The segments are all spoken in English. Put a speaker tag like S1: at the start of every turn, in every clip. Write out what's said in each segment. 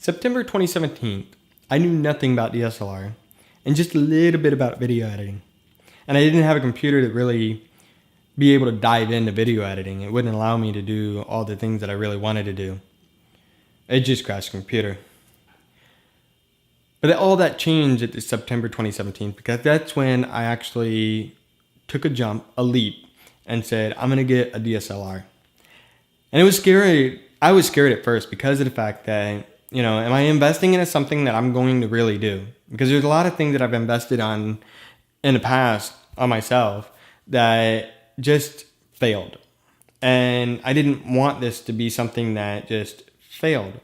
S1: September 2017, I knew nothing about DSLR and just a little bit about video editing. And I didn't have a computer to really be able to dive into video editing. It wouldn't allow me to do all the things that I really wanted to do. It just crashed the computer. But all that changed at September 2017 because that's when I actually took a leap, and said, I'm going to get a DSLR. And it was scary. I was scared at first because of the fact that, am I investing into something that I'm going to really do? Because there's a lot of things that I've invested on in the past on myself that just failed. And I didn't want this to be something that just failed.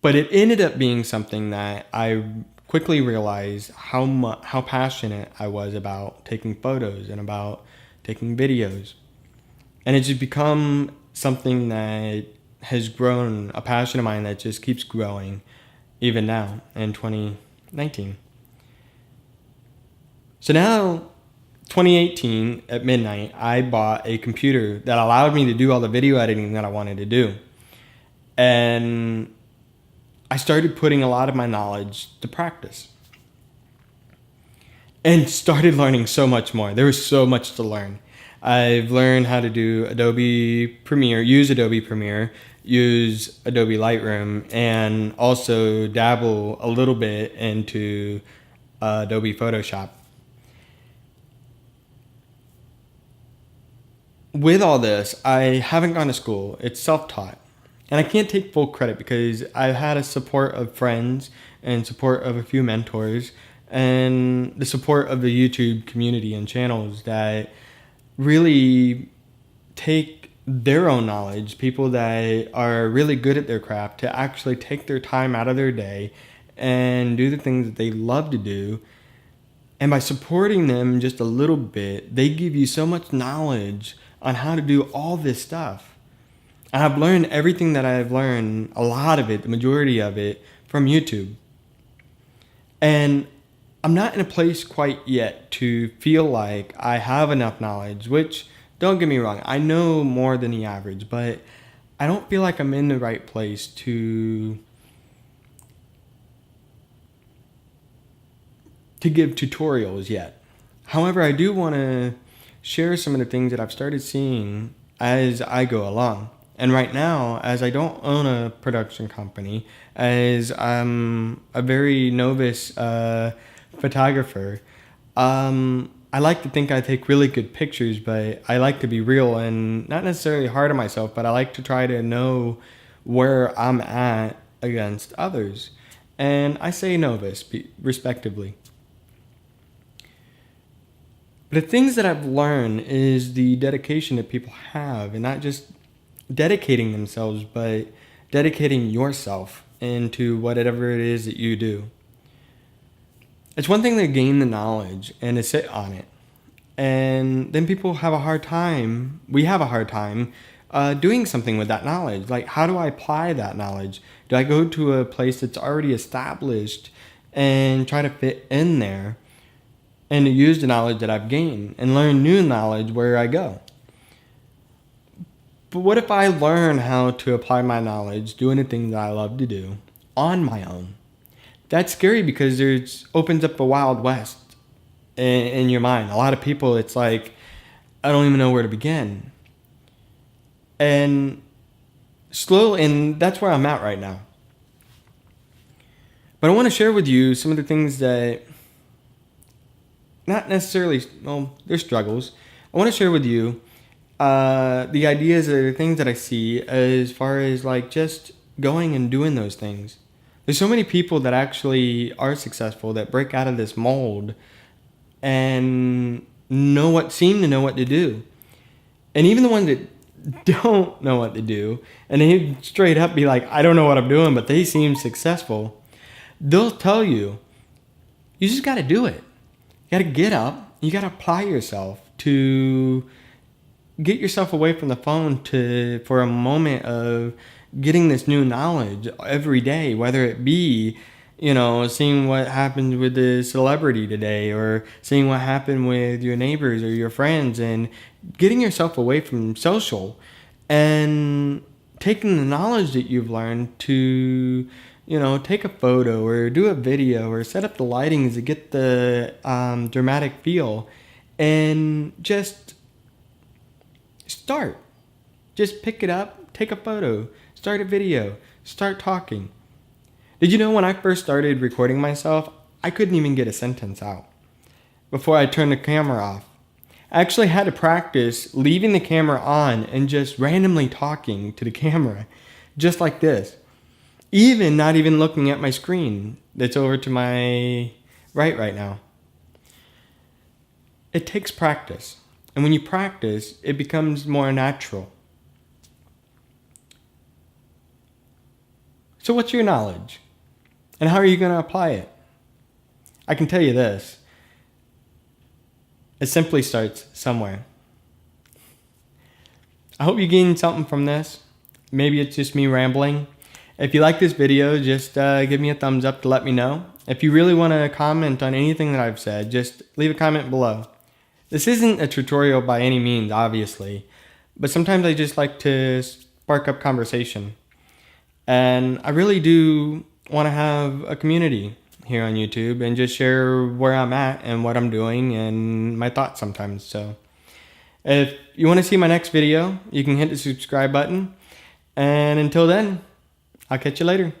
S1: But it ended up being something that I quickly realized how passionate I was about taking photos and about taking videos. And it's just become something that has grown, a passion of mine that just keeps growing even now in 2019. So now, 2018 at midnight, I bought a computer that allowed me to do all the video editing that I wanted to do. And I started putting a lot of my knowledge to practice. And started learning so much more. There was so much to learn. I've learned how to do Adobe Premiere, use Adobe Lightroom, and also dabble a little bit into Adobe Photoshop. With all this, I haven't gone to school. It's self-taught. And I can't take full credit because I've had a support of friends and support of a few mentors and the support of the YouTube community and channels that really take their own knowledge, people that are really good at their craft, to actually take their time out of their day and do the things that they love to do. And by supporting them just a little bit, they give you so much knowledge on how to do all this stuff. And I've learned everything that I've learned, a lot of it, the majority of it, from YouTube. And I'm not in a place quite yet to feel like I have enough knowledge, which, don't get me wrong, I know more than the average, but I don't feel like I'm in the right place to give tutorials yet. However, I do want to share some of the things that I've started seeing as I go along. And right now, as I don't own a production company, as I'm a very novice photographer, I like to think I take really good pictures, but I like to be real and not necessarily hard on myself, but I like to try to know where I'm at against others. And I say novice, respectively. But the things that I've learned is the dedication that people have, and not just dedicating themselves, but dedicating yourself into whatever it is that you do. It's one thing to gain the knowledge and to sit on it. And then people have a hard time, we have a hard time doing something with that knowledge. Like, how do I apply that knowledge? Do I go to a place that's already established and try to fit in there and to use the knowledge that I've gained and learn new knowledge where I go? But what if I learn how to apply my knowledge doing the things that I love to do on my own? That's scary because it opens up a wild west in your mind. A lot of people, it's like, I don't even know where to begin. And that's where I'm at right now. But I want to share with you some of the things that, not necessarily, they're struggles. I want to share with you the ideas or the things that I see as far as like just going and doing those things. There's so many people that actually are successful that break out of this mold and seem to know what to do. And even the ones that don't know what to do, and they straight up be like, I don't know what I'm doing, but they seem successful, they'll tell you, you just got to do it. You got to get up. You got to apply yourself to get yourself away from the phone for a moment of getting this new knowledge every day, whether it be, seeing what happened with the celebrity today or seeing what happened with your neighbors or your friends, and getting yourself away from social and taking the knowledge that you've learned to, take a photo or do a video or set up the lightings to get the dramatic feel, and just start. Just pick it up, take a photo, start a video, start talking. Did you know when I first started recording myself, I couldn't even get a sentence out before I turned the camera off? I actually had to practice leaving the camera on and just randomly talking to the camera, just like this. Even not even looking at my screen that's over to my right now. It takes practice. And when you practice, it becomes more natural. So what's your knowledge? And how are you going to apply it? I can tell you this. It simply starts somewhere. I hope you gained something from this. Maybe it's just me rambling. If you like this video, just give me a thumbs up to let me know. If you really want to comment on anything that I've said, just leave a comment below. This isn't a tutorial by any means, obviously, but sometimes I just like to spark up conversation. And I really do want to have a community here on YouTube and just share where I'm at and what I'm doing and my thoughts sometimes. So if you want to see my next video, you can hit the subscribe button. And until then, I'll catch you later.